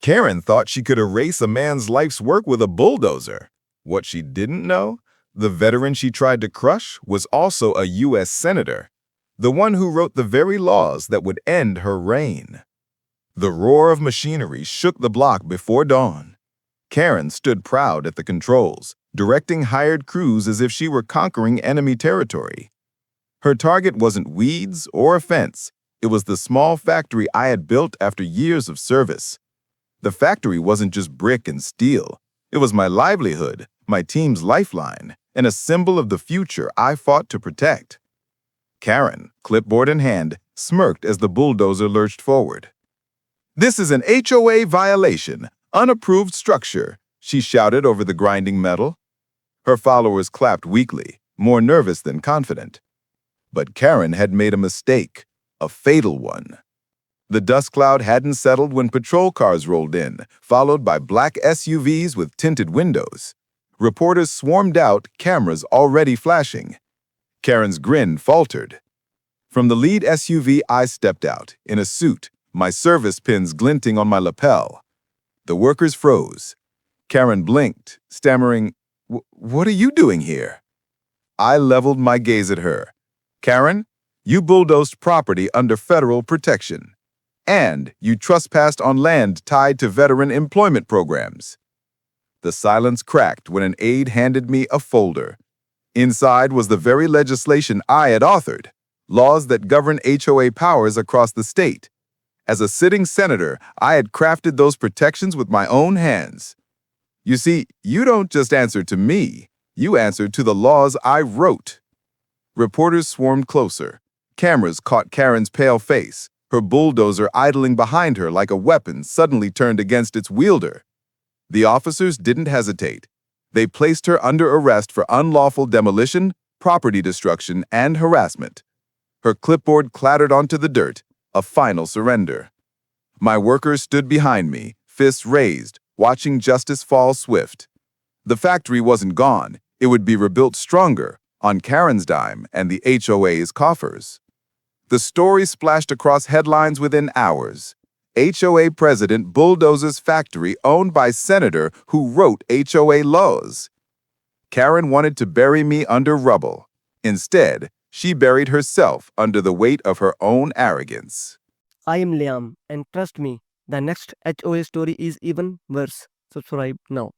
Karen thought she could erase a man's life's work with a bulldozer. What she didn't know? The veteran she tried to crush was also a U.S. senator, the one who wrote the very laws that would end her reign. The roar of machinery shook the block before dawn. Karen stood proud at the controls, directing hired crews as if she were conquering enemy territory. Her target wasn't weeds or a fence. It was the small factory I had built after years of service. The factory wasn't just brick and steel. It was my livelihood, my team's lifeline, and a symbol of the future I fought to protect. Karen, clipboard in hand, smirked as the bulldozer lurched forward. "This is an HOA violation, unapproved structure," she shouted over the grinding metal. Her followers clapped weakly, more nervous than confident. But Karen had made a mistake, a fatal one. The dust cloud hadn't settled when patrol cars rolled in, followed by black SUVs with tinted windows. Reporters swarmed out, cameras already flashing. Karen's grin faltered. From the lead SUV, I stepped out, in a suit, my service pins glinting on my lapel. The workers froze. Karen blinked, stammering, "What are you doing here?" I leveled my gaze at her. "Karen, you bulldozed property under federal protection. And you trespassed on land tied to veteran employment programs." The silence cracked when an aide handed me a folder. Inside was the very legislation I had authored, laws that govern HOA powers across the state. As a sitting senator, I had crafted those protections with my own hands. You see, you don't just answer to me, you answer to the laws I wrote. Reporters swarmed closer. Cameras caught Karen's pale face, her bulldozer idling behind her like a weapon suddenly turned against its wielder. The officers didn't hesitate. They placed her under arrest for unlawful demolition, property destruction, and harassment. Her clipboard clattered onto the dirt, a final surrender. My workers stood behind me, fists raised, watching justice fall swift. The factory wasn't gone. It would be rebuilt stronger, on Karen's dime and the HOA's coffers. The story splashed across headlines within hours. HOA president bulldozes factory owned by senator who wrote HOA laws. Karen wanted to bury me under rubble. Instead, she buried herself under the weight of her own arrogance. I am Liam, and trust me, the next HOA story is even worse. Subscribe now.